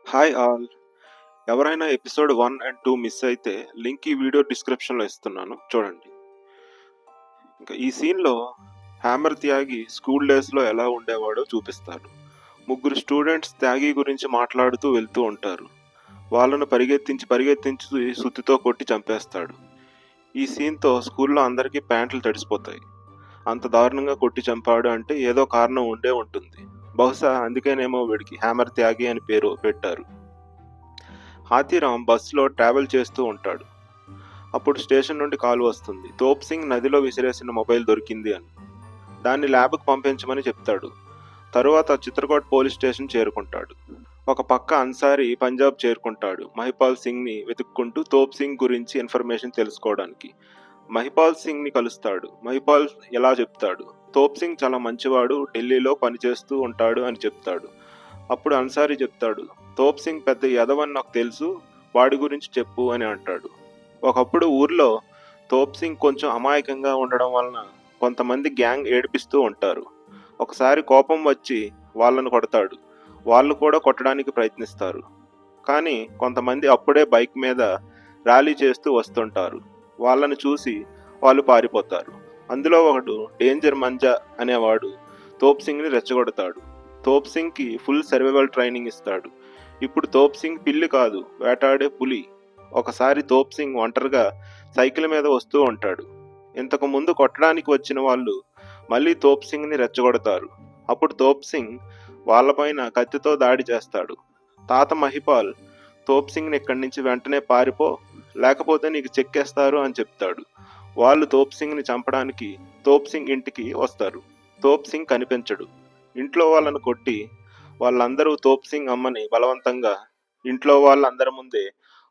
Hi all. ఎవరైనా episode 1 and 2 miss అయితే link ఈ వీడియో డిస్క్రిప్షన్లో ఇస్తున్నాను, చూడండి. ఇంకా ఈ సీన్లో హ్యామర్ త్యాగి స్కూల్ డేస్లో ఎలా ఉండేవాడో చూపిస్తారు. ముగ్గురు స్టూడెంట్స్ త్యాగి గురించి మాట్లాడుతూ వెళ్తూ ఉంటారు. వాళ్ళను పరిగెత్తించి సుత్తితో కొట్టి చంపేస్తాడు. ఈ సీన్తో స్కూల్లో అందరికీ ప్యాంట్లు తడిసిపోతాయి. అంత దారుణంగా కొట్టి చంపాడు అంటే ఏదో కారణం ఉండే ఉంటుంది. బహుశా అందుకేనేమో వీడికి హ్యామర్ త్యాగి అని పేరు పెట్టారు. హాతీరామ్ బస్సులో ట్రావెల్ చేస్తూ ఉంటాడు. అప్పుడు స్టేషన్ నుండి కాల్ వస్తుంది. తోప్ సింగ్ నదిలో విసిరేసిన మొబైల్ దొరికింది అని. దాన్ని ల్యాబ్కు పంపించమని చెప్తాడు. తరువాత చిత్రకోట్ పోలీస్ స్టేషన్ చేరుకుంటాడు. ఒక పక్క అన్సారీ పంజాబ్ చేరుకుంటాడు మహిపాల్ సింగ్ని వెతుక్కుంటూ తోప్ సింగ్ గురించి ఇన్ఫర్మేషన్ తెలుసుకోవడానికి. మహిపాల్ సింగ్ని కలుస్తాడు. మహిపాల్ ఎలా చెప్తాడు, తోప్ సింగ్ చాలా మంచివాడు, ఢిల్లీలో పనిచేస్తూ ఉంటాడు అని చెప్తాడు. అప్పుడు అన్సారీ చెప్తాడు, తోప్ సింగ్ పెద్ద యదవని నాకు తెలుసు, వాడి గురించి చెప్పు అని అంటాడు. ఒకప్పుడు ఊర్లో తోప్ సింగ్ కొంచెం అమాయకంగా ఉండడం వలన కొంతమంది గ్యాంగ్ ఏడిపిస్తూ ఉంటారు. ఒకసారి కోపం వచ్చి వాళ్ళను కొడతాడు. వాళ్ళు కూడా కొట్టడానికి ప్రయత్నిస్తారు. కానీ కొంతమంది అప్పుడే బైక్ మీద ర్యాలీ చేస్తూ వస్తుంటారు. వాళ్ళని చూసి వాళ్ళు పారిపోతారు. అందులో ఒకడు డేంజర్ మంజా అనేవాడు తోప్ సింగ్ని రెచ్చగొడతాడు. తోప్ సింగ్కి ఫుల్ సర్వైవల్ ట్రైనింగ్ ఇస్తాడు. ఇప్పుడు తోప్ సింగ్ పిల్లి కాదు, వేటాడే పులి. ఒకసారి తోప్ సింగ్ ఒంటరిగా సైకిల్ మీద వస్తూ ఉంటాడు. ఇంతకు ముందు కొట్టడానికి వచ్చిన వాళ్ళు మళ్ళీ తోప్ సింగ్ని రెచ్చగొడతారు. అప్పుడు తోప్ సింగ్ వాళ్ళపైన కత్తితో దాడి చేస్తాడు. తాత మహిపాల్ తోప్ సింగ్ని ఇక్కడి నుంచి వెంటనే పారిపో, లేకపోతే నీకు చెక్కేస్తారు అని చెప్తాడు. వాళ్ళు తోప్ సింగ్ని చంపడానికి తోప్ సింగ్ ఇంటికి వస్తారు. తోప్ సింగ్ కనిపించడు. ఇంట్లో వాళ్ళను కొట్టి వాళ్ళందరూ తోప్ సింగ్ అమ్మని బలవంతంగా ఇంట్లో వాళ్ళందరి ముందే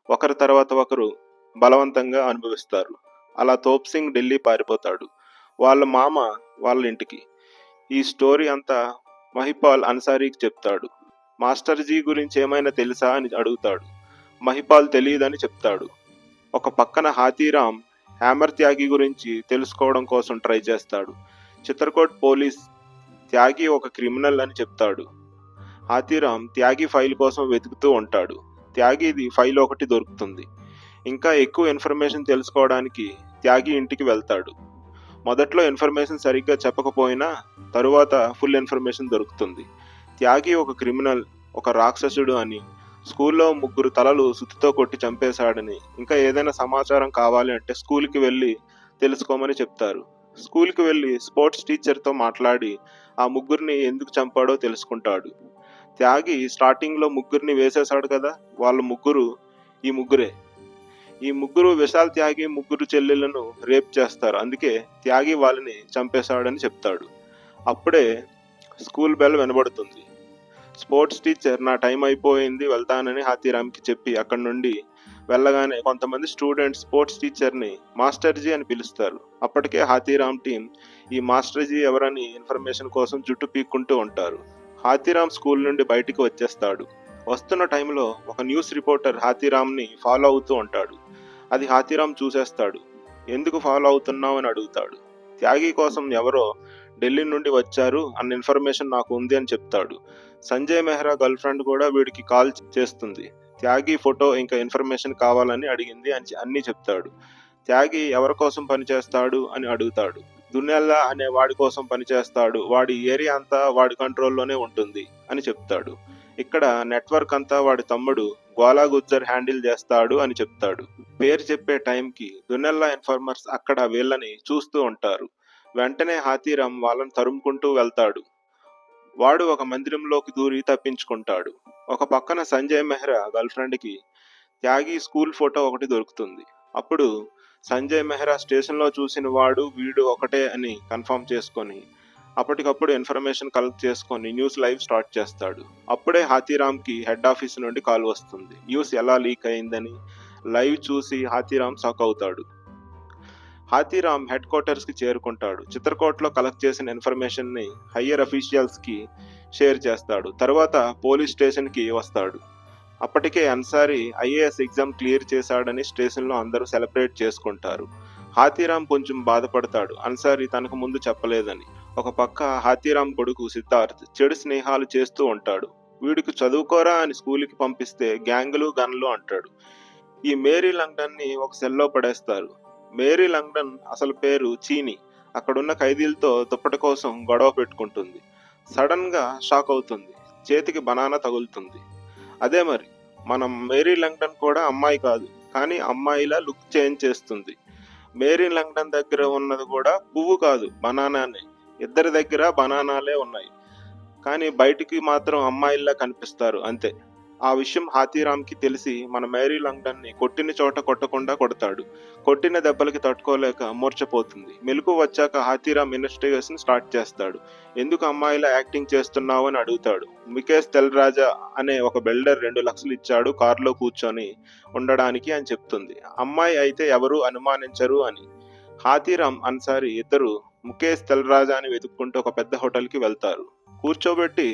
ఒకరి తర్వాత ఒకరు బలవంతంగా అనుభవిస్తారు. అలా తోప్ సింగ్ ఢిల్లీ పారిపోతాడు వాళ్ళ మామ వాళ్ళ ఇంటికి. ఈ స్టోరీ అంతా మహిపాల్ అన్సారీకి చెప్తాడు. మాస్టర్జీ గురించి ఏమైనా తెలుసా అని అడుగుతాడు. మహిపాల్ తెలియదని చెప్తాడు. ఒక పక్కన హాతీరామ్ హ్యామర్ త్యాగి గురించి తెలుసుకోవడం కోసం ట్రై చేస్తాడు. చిత్రకోట్ పోలీస్ త్యాగి ఒక క్రిమినల్ అని చెప్తాడు. హాతీరామ్ త్యాగి ఫైల్ కోసం వెతుకుతూ ఉంటాడు. త్యాగిది ఫైల్ ఒకటి దొరుకుతుంది. ఇంకా ఎక్కువ ఇన్ఫర్మేషన్ తెలుసుకోవడానికి త్యాగి ఇంటికి వెళ్తాడు. మొదట్లో ఇన్ఫర్మేషన్ సరిగ్గా చెప్పకపోయినా తరువాత ఫుల్ ఇన్ఫర్మేషన్ దొరుకుతుంది. త్యాగి ఒక క్రిమినల్, ఒక రాక్షసుడు అని, స్కూల్లో 3 తలలు సుత్తితో కొట్టి చంపేశాడని, ఇంకా ఏదైనా సమాచారం కావాలి అంటే స్కూల్కి వెళ్ళి తెలుసుకోమని చెప్తారు. స్కూల్కి వెళ్ళి స్పోర్ట్స్ టీచర్తో మాట్లాడి ఆ 3 ఎందుకు చంపాడో తెలుసుకుంటాడు. త్యాగి స్టార్టింగ్లో 3 వేసేశాడు కదా, వాళ్ళ ఈ ముగ్గురే. ఈ 3 విశాల్ త్యాగి 3 చెల్లెలను రేప్ చేస్తారు. అందుకే త్యాగి వాళ్ళని చంపేశాడని చెప్తాడు. అప్పుడే స్కూల్ బెల్ వినబడుతుంది. స్పోర్ట్స్ టీచర్ నా టైం అయిపోయింది వెళ్తానని హాతీరామ్కి చెప్పి అక్కడి నుండి వెళ్ళగానే కొంతమంది స్టూడెంట్స్ స్పోర్ట్స్ టీచర్ని మాస్టర్జీ అని పిలుస్తారు. అప్పటికే హాతీరామ్ టీం ఈ మాస్టర్జీ ఎవరని ఇన్ఫర్మేషన్ కోసం జుట్టు పీక్కుంటూ ఉంటారు. హాతీరామ్ స్కూల్ నుండి బయటికి వచ్చేస్తాడు. వస్తున్న టైంలో ఒక న్యూస్ రిపోర్టర్ హాతీరామ్ని ఫాలో అవుతూ ఉంటాడు. అది హాతీరామ్ చూసేస్తాడు. ఎందుకు ఫాలో అవుతున్నావు అని అడుగుతాడు. త్యాగి కోసం ఎవరో ఢిల్లీ నుండి వచ్చారు అన్న ఇన్ఫర్మేషన్ నాకు ఉంది అని చెప్తాడు. సంజయ్ మెహ్రా గర్ల్ ఫ్రెండ్ కూడా వీడికి కాల్ చేస్తుంది. త్యాగి ఫోటో ఇంకా ఇన్ఫర్మేషన్ కావాలని అడిగింది అని అన్నీ చెప్తాడు. త్యాగి ఎవరి కోసం పనిచేస్తాడు అని అడుగుతాడు. దున్నెల్లా అనే వాడి కోసం పనిచేస్తాడు, వాడి ఏరియా అంతా వాడి కంట్రోల్లోనే ఉంటుంది అని చెప్తాడు. ఇక్కడ నెట్వర్క్ అంతా వాడి తమ్ముడు గ్వాలా గుజ్జర్ హ్యాండిల్ చేస్తాడు అని చెప్తాడు. పేరు చెప్పే టైంకి దున్నెల్లా ఇన్ఫార్మర్స్ అక్కడ వీళ్ళని చూస్తూ ఉంటారు. వెంటనే హాతీరామ్ వాళ్ళని తరుముకుంటూ వెళ్తాడు. వాడు ఒక మందిరంలోకి దూరి తప్పించుకుంటాడు. ఒక పక్కన సంజయ్ మెహ్రా గర్ల్ ఫ్రెండ్కి త్యాగి స్కూల్ ఫోటో ఒకటి దొరుకుతుంది. అప్పుడు సంజయ్ మెహ్రా స్టేషన్లో చూసిన వాడు వీడు ఒకటే అని కన్ఫర్మ్ చేసుకొని అప్పటికప్పుడు ఇన్ఫర్మేషన్ కలెక్ట్ చేసుకొని న్యూస్ లైవ్ స్టార్ట్ చేస్తాడు. అప్పుడే హాతీరామ్కి హెడ్ ఆఫీస్ నుండి కాల్ వస్తుంది. న్యూస్ ఎలా లీక్ అయిందని. లైవ్ చూసి హాతీరామ్ షాక్ అవుతాడు. హాతీరామ్ హెడ్ క్వార్టర్స్కి చేరుకుంటాడు. చిత్రకోట్లో కలెక్ట్ చేసిన ఇన్ఫర్మేషన్ని హయ్యర్ అఫీషియల్స్కి షేర్ చేస్తాడు. తర్వాత పోలీస్ స్టేషన్కి వస్తాడు. అప్పటికే అన్సారీ ఐఏఎస్ ఎగ్జామ్ క్లియర్ చేశాడని స్టేషన్లో అందరూ సెలబ్రేట్ చేసుకుంటారు. హాతీరామ్ కొంచెం బాధపడతాడు, అన్సారీ తనకు ముందు చెప్పలేదని. ఒక పక్క హాతీరామ్ కొడుకు సిద్ధార్థ్ చెడు స్నేహాలు చేస్తూ ఉంటాడు. వీడికి చదువుకోరా అని స్కూల్‌కి పంపిస్తే గ్యాంగులు, గన్లు అంటాడు. ఈ మేరీ లంగ్డన్‌ని ఒక సెల్‌లో పడేస్తారు. మేరీ లంగ్డన్ అసలు పేరు చీనీ. అక్కడున్న ఖైదీలతో దుప్పటి కోసం గొడవ పెట్టుకుంటుంది. సడెన్‌గా షాక్ అవుతుంది. చేతికి బనానా తగులుతుంది. అదే మరి. మనం మేరీ లంగ్డన్ కూడా అమ్మాయి కాదు. కానీ అమ్మాయిలా లుక్ చేంజ్ చేస్తుంది. మేరీ లంగ్డన్ దగ్గర ఉన్నది కూడా పువ్వు కాదు, బనానానే. ఇద్దరి దగ్గర బనానాలే ఉన్నాయి. కానీ బయటికి మాత్రం అమ్మాయిల్లా కనిపిస్తారు అంతే. ఆ విషయం హాతీరామ్‌కి తెలిసి మన మేరీ లంగ్డన్‌ని కొట్టిన చోట కొట్టకుండా కొడతాడు. కొట్టిన దెబ్బలకి తట్టుకోలేక మూర్ఛపోతుంది. మెలకువ వచ్చాక హాతీరామ్ ఇన్వెస్టిగేషన్ స్టార్ట్ చేస్తాడు. ఎందుకు అమ్మాయిలా యాక్టింగ్ చేస్తున్నావు అని అడుగుతాడు. ముఖేష్ తెల్‌రాజా అనే ఒక బిల్డర్ 2,00,000 ఇచ్చాడు కారులో కూర్చొని ఉండడానికి అని చెప్తుంది. అమ్మాయి అయితే ఎవరూ అనుమానించరు అని. హాతీరామ్, అన్సారీ ఇద్దరూ ముఖేష్ తెల్‌రాజాని వెతుక్కుంటూ ఒక పెద్ద హోటల్‌కి వెళ్తారు. కూర్చోబెట్టి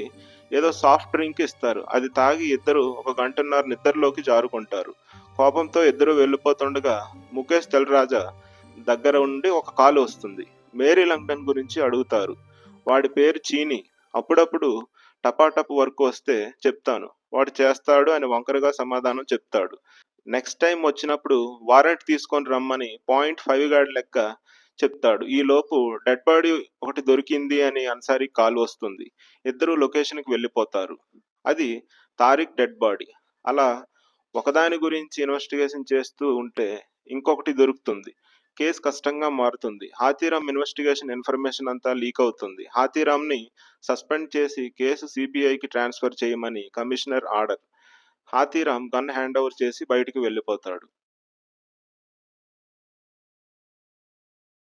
ఏదో సాఫ్ట్ డ్రింక్ ఇస్తారు. అది తాగి ఇద్దరు ఒక గంటన్నర నిద్రలోకి జారుకుంటారు. కోపంతో ఇద్దరు వెళ్ళిపోతుండగా ముఖేష్ తెల్‌రాజా దగ్గర ఉండి ఒక కాల్ వస్తుంది. మేరీ లంగ్డన్ గురించి అడుగుతారు. వాడి పేరు చీనీ. అప్పుడప్పుడు టపాటప్ వర్క్ వస్తే చెప్తాను. వాడు చేస్తాడు అని వంకరగా సమాధానం చెప్తాడు. నెక్స్ట్ టైం వచ్చినప్పుడు వారెంట్ తీసుకొని రమ్మని 0.5 గాడి లెక్క చెప్తాడు. ఈలోపు డెడ్ బాడీ ఒకటి దొరికింది అని అన్సారీకి కాల్ వస్తుంది. ఇద్దరూ లొకేషన్‌కి వెళ్ళిపోతారు. అది తారిక్ డెడ్ బాడీ. అలా ఒకదాని గురించి ఇన్వెస్టిగేషన్ చేస్తూ ఉంటే ఇంకొకటి దొరుకుతుంది. కేస్ కష్టంగా మారుతుంది. హాతీరామ్ ఇన్వెస్టిగేషన్ ఇన్ఫర్మేషన్ అంతా లీక్ అవుతుంది. హాతీరామ్‌ని సస్పెండ్ చేసి కేసు సీబీఐకి ట్రాన్స్‌ఫర్ చేయమని commissioner order. Hathiram gun hand over చేసి బయటికి వెళ్ళిపోతాడు.